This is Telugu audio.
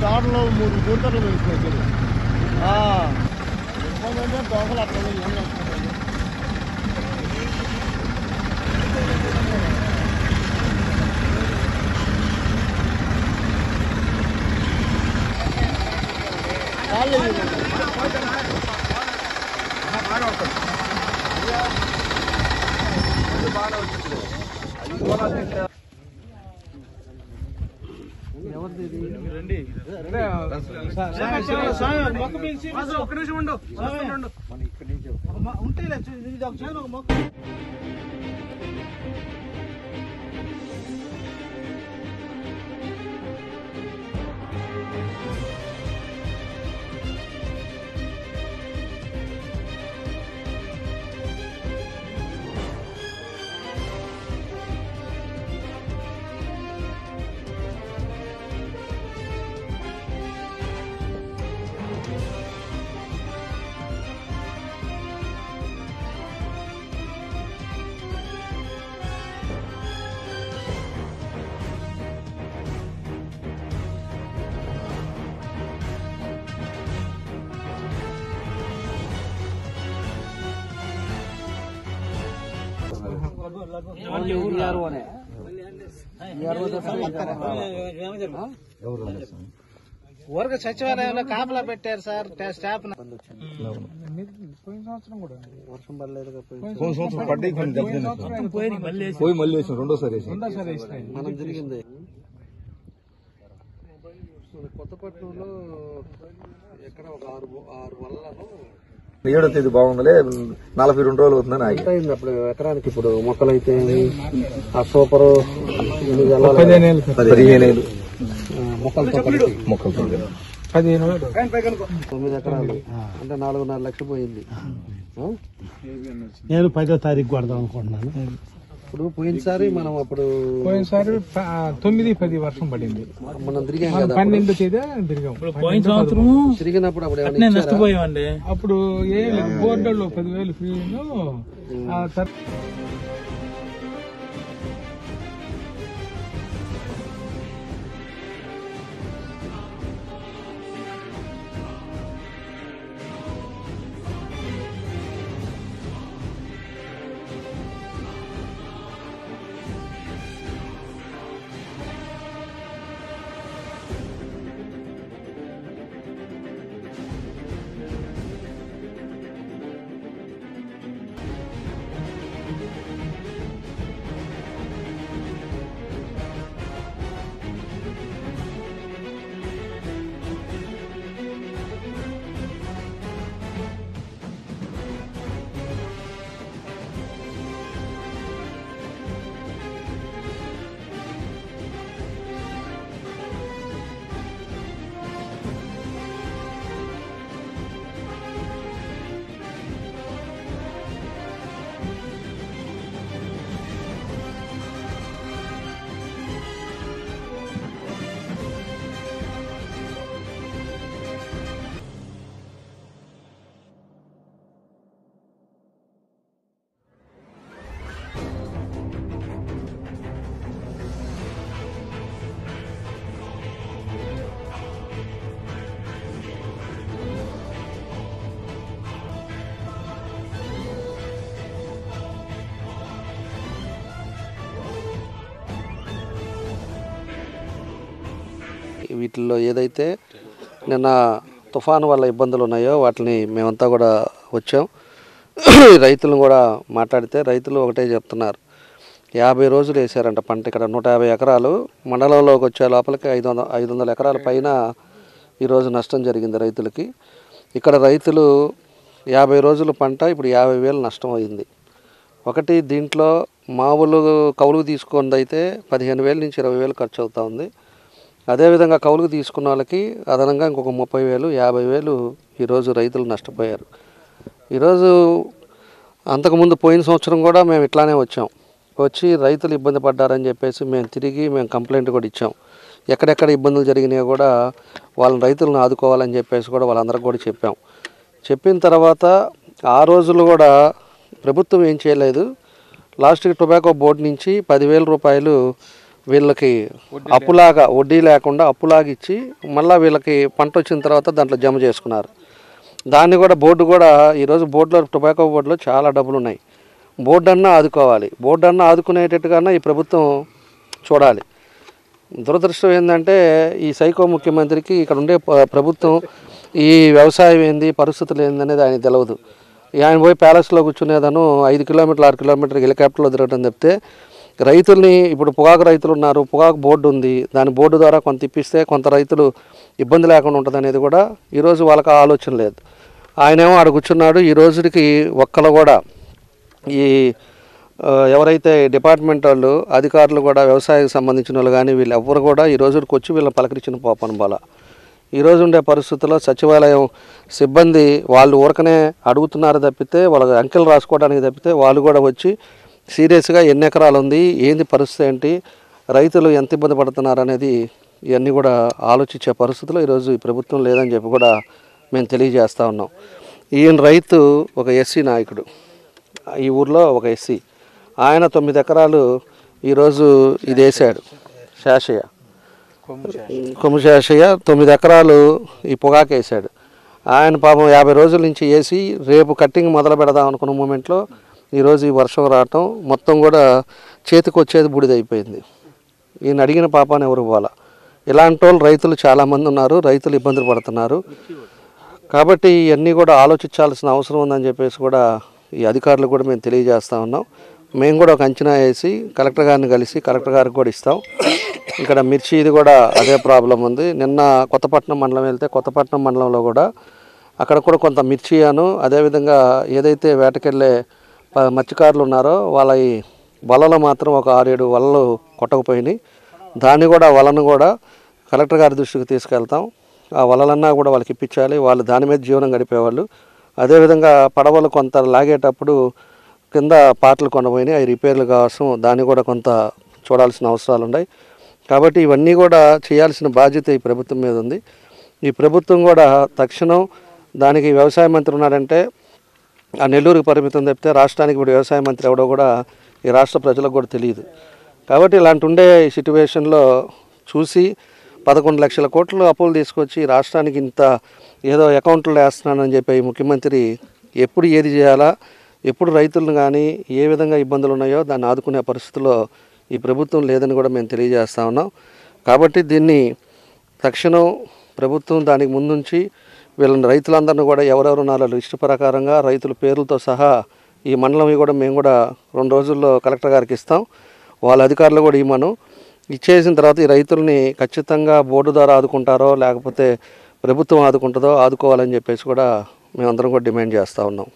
దాంట్లో 3 కూర్తలు వేసుకోవచ్చు. ఇబ్బంది అంటే దోమలు అట్లా ఏం చేస్తున్నారు. ఊరికి సచివాలయంలో కాపలా పెట్టారు సార్ స్టాఫ్. పోయిన సంవత్సరం కూడా వర్షం పడలేదు. పోయిన సంవత్సరం పడ్డాయి పోయి మళ్ళీ వేసాం. రెండోసారి మనం జరిగింది. కొత్తపట్నంలో ఎక్కడ ఒక 6 వల్లలో 7వ తేదీ బాగుందిలే. 42 రోజులు అవుతుందని అయింది. అప్పుడు ఎకరానికి ఇప్పుడు మొక్కలైతే ఆ సూపర్ 15 ఏళ్ళు మొక్కలు 9 ఎకరాలు అంటే 4.5 లక్షలు పోయింది. నేను 10వ తారీఖు కొడదాం అనుకుంటున్నాను. ఇప్పుడు పోయినసారి మనం అప్పుడు 9-10 వర్షం పడింది. మనం తిరిగాం కదా. 12 తేదీ తిరిగాం. పోయిన సంవత్సరం తిరిగినప్పుడు అప్పుడు నష్టపోయామండి. అప్పుడు ఏ బోర్డులో 10,000 ఫీజు. వీటిల్లో ఏదైతే నిన్న తుఫాను వల్ల ఇబ్బందులు ఉన్నాయో వాటిని మేమంతా కూడా వచ్చాం. రైతులను కూడా మాట్లాడితే రైతులు ఒకటే చెప్తున్నారు. 50 రోజులు వేసారంట పంట. ఇక్కడ 150 ఎకరాలు మండలంలోకి వచ్చే లోపలికి 500 ఎకరాల పైన ఈరోజు నష్టం జరిగింది రైతులకి. ఇక్కడ రైతులు 50 రోజుల పంట ఇప్పుడు 50,000 నష్టం అయింది. ఒకటి దీంట్లో మామూలు కౌలుకు తీసుకుంది అయితే 15,000 నుంచి 20,000 ఖర్చు అవుతూ ఉంది. అదేవిధంగా కౌలుకు తీసుకున్న వాళ్ళకి అదనంగా ఇంకొక 30,000, 50,000 ఈరోజు రైతులు నష్టపోయారు. ఈరోజు అంతకుముందు పోయిన సంవత్సరం కూడా మేము ఇట్లానే వచ్చి రైతులు ఇబ్బంది పడ్డారని చెప్పేసి మేము కంప్లైంట్ కూడా ఇచ్చాం. ఎక్కడెక్కడ ఇబ్బందులు జరిగినాయో కూడా వాళ్ళని రైతులను ఆదుకోవాలని చెప్పేసి కూడా వాళ్ళందరికీ కూడా చెప్పిన తర్వాత ఆ రోజులు కూడా ప్రభుత్వం ఏం చేయలేదు. లాస్ట్కి టొబాకో బోర్డు నుంచి 10,000 రూపాయలు వీళ్ళకి అప్పులాగా వడ్డీ లేకుండా అప్పులాగా ఇచ్చి మళ్ళీ వీళ్ళకి పంట వచ్చిన తర్వాత దాంట్లో జమ చేసుకున్నారు. దాన్ని కూడా బోర్డు కూడా ఈరోజు బోర్డులో టొబాకో బోర్డులో చాలా డబ్బులు ఉన్నాయి. బోర్డు అన్నా ఆదుకోవాలి, బోర్డు అన్నా ఆదుకునేటట్టుగా ఈ ప్రభుత్వం చూడాలి. దురదృష్టం ఏంటంటే ఈ సైకో ముఖ్యమంత్రికి ఇక్కడ ఉండే ప్రభుత్వం ఈ వ్యవసాయం ఏంది పరిస్థితులు ఏందనేది ఆయన తెలియదు. ఆయన పోయి ప్యాలెస్లో కూర్చునేదను 5 కిలోమీటర్లు 6 కిలోమీటర్లు హెలికాప్టర్లో తిరగడం తప్పితే రైతుల్ని ఇప్పుడు పొగాకు రైతులు ఉన్నారు, పొగాకు బోర్డు ఉంది, దాని బోర్డు ద్వారా కొంత ఇప్పిస్తే కొంత రైతులు ఇబ్బంది లేకుండా ఉంటుంది అనేది కూడా ఈరోజు వాళ్ళకి ఆలోచన లేదు. ఆయనేమో ఆడ కూర్చున్నాడు. ఈ రోజుకి ఒక్కరు కూడా ఈ ఎవరైతే డిపార్ట్మెంట్ వాళ్ళు అధికారులు కూడా వ్యవసాయానికి సంబంధించిన వాళ్ళు కానీ వీళ్ళు ఎవరు కూడా ఈ రోజుకి వచ్చి వీళ్ళని పలకరించిన పోపను బాల. ఈరోజు ఉండే పరిస్థితుల్లో సచివాలయం సిబ్బంది వాళ్ళు ఊరకనే అడుగుతున్నారు తప్పితే వాళ్ళ అంకెలు రాసుకోవడానికి తప్పితే వాళ్ళు కూడా వచ్చి సీరియస్గా ఎన్ని ఎకరాలు ఉంది, ఏంది పరిస్థితి ఏంటి, రైతులు ఎంత ఇబ్బంది పడుతున్నారు అనేది ఇవన్నీ కూడా ఆలోచించే పరిస్థితుల్లో ఈరోజు ఈ ప్రభుత్వం లేదని చెప్పి కూడా మేము తెలియజేస్తూ ఉన్నాం. ఈయన రైతు ఒక ఎస్సీ నాయకుడు, ఈ ఊర్లో ఒక ఎస్సీ, ఆయన 9 ఎకరాలు ఈరోజు ఇది వేసాడు. శేషయ్య కొమ్ము శేషయ్య 9 ఎకరాలు ఈ పొగాకు వేసాడు. ఆయన పాపం 50 రోజుల నుంచి వేసి రేపు కట్టింగ్ మొదలు పెడదాం అనుకున్న మూమెంట్లో ఈరోజు ఈ వర్షం రావటం మొత్తం కూడా చేతికి వచ్చేది బూడిదైపోయింది. ఈయన అడిగిన పాపాన్ని ఎవరు పోవాలా. ఇలాంటి వాళ్ళు రైతులు చాలామంది ఉన్నారు, రైతులు ఇబ్బందులు పడుతున్నారు. కాబట్టి ఇవన్నీ కూడా ఆలోచించాల్సిన అవసరం ఉందని చెప్పేసి కూడా ఈ అధికారులు కూడా మేము తెలియజేస్తూ ఉన్నాం. మేము కూడా ఒక అంచనా వేసి కలెక్టర్ గారిని కలిసి కలెక్టర్ గారికి కూడా ఇస్తాం. ఇక్కడ మిర్చి ఇది కూడా అదే ప్రాబ్లం ఉంది. నిన్న కొత్తపట్నం మండలం వెళ్తే కొత్తపట్నం మండలంలో కూడా అక్కడ కూడా కొంత మిర్చి అను అదేవిధంగా ఏదైతే వేటకెళ్ళే మత్స్యకారులు ఉన్నారో వాళ్ళ ఈ వలలు మాత్రం ఒక 6-7 వలలు కొట్టకపోయినాయి. దాన్ని కూడా వలను కూడా కలెక్టర్ గారి దృష్టికి తీసుకెళ్తాం. ఆ వలలన్నా కూడా వాళ్ళకి ఇప్పించాలి, వాళ్ళు దాని మీద జీవనం గడిపేవాళ్ళు. అదేవిధంగా పడవలు కొంత లాగేటప్పుడు కింద పాటలు కొనబోయినాయి, అవి రిపేర్లు కావాల్సిన దాన్ని కూడా కొంత చూడాల్సిన అవసరాలు ఉన్నాయి. కాబట్టి ఇవన్నీ కూడా చేయాల్సిన బాధ్యత ఈ ప్రభుత్వం మీద ఉంది. ఈ ప్రభుత్వం కూడా తక్షణం దానికి వ్యవసాయ మంత్రి ఉన్నాడంటే ఆ నెల్లూరుకి పరిమితం తప్పితే రాష్ట్రానికి ఇప్పుడు వ్యవసాయ మంత్రి ఎవడో కూడా ఈ రాష్ట్ర ప్రజలకు కూడా తెలియదు. కాబట్టి ఇలాంటి ఉండే సిట్యువేషన్లో చూసి 11 లక్షల కోట్లు అప్పులు తీసుకొచ్చి రాష్ట్రానికి ఇంత ఏదో అకౌంట్లో వేస్తున్నానని చెప్పి ఈ ముఖ్యమంత్రి ఎప్పుడు ఏది చేయాలా, ఎప్పుడు రైతులను కానీ ఏ విధంగా ఇబ్బందులు ఉన్నాయో దాన్ని ఆదుకునే పరిస్థితుల్లో ఈ ప్రభుత్వం లేదని కూడా మేము తెలియజేస్తా ఉన్నాం. కాబట్టి దీన్ని తక్షణం ప్రభుత్వం దానికి ముందుంచి వీళ్ళని రైతులందరినీ కూడా ఎవరెవరు ఉన్నారో లిస్టు ప్రకారంగా రైతుల పేర్లతో సహా ఈ మండలం కూడా మేము కూడా 2 రోజుల్లో కలెక్టర్ గారికి ఇస్తాం. వాళ్ళ అధికారులు కూడా ఇమ్మను ఇచ్చేసిన తర్వాత ఈ రైతుల్ని ఖచ్చితంగా బోర్డు ద్వారా ఆదుకుంటారో లేకపోతే ప్రభుత్వం ఆదుకుంటుందో ఆదుకోవాలని చెప్పేసి కూడా మేమందరం కూడా డిమాండ్ చేస్తూ ఉన్నాం.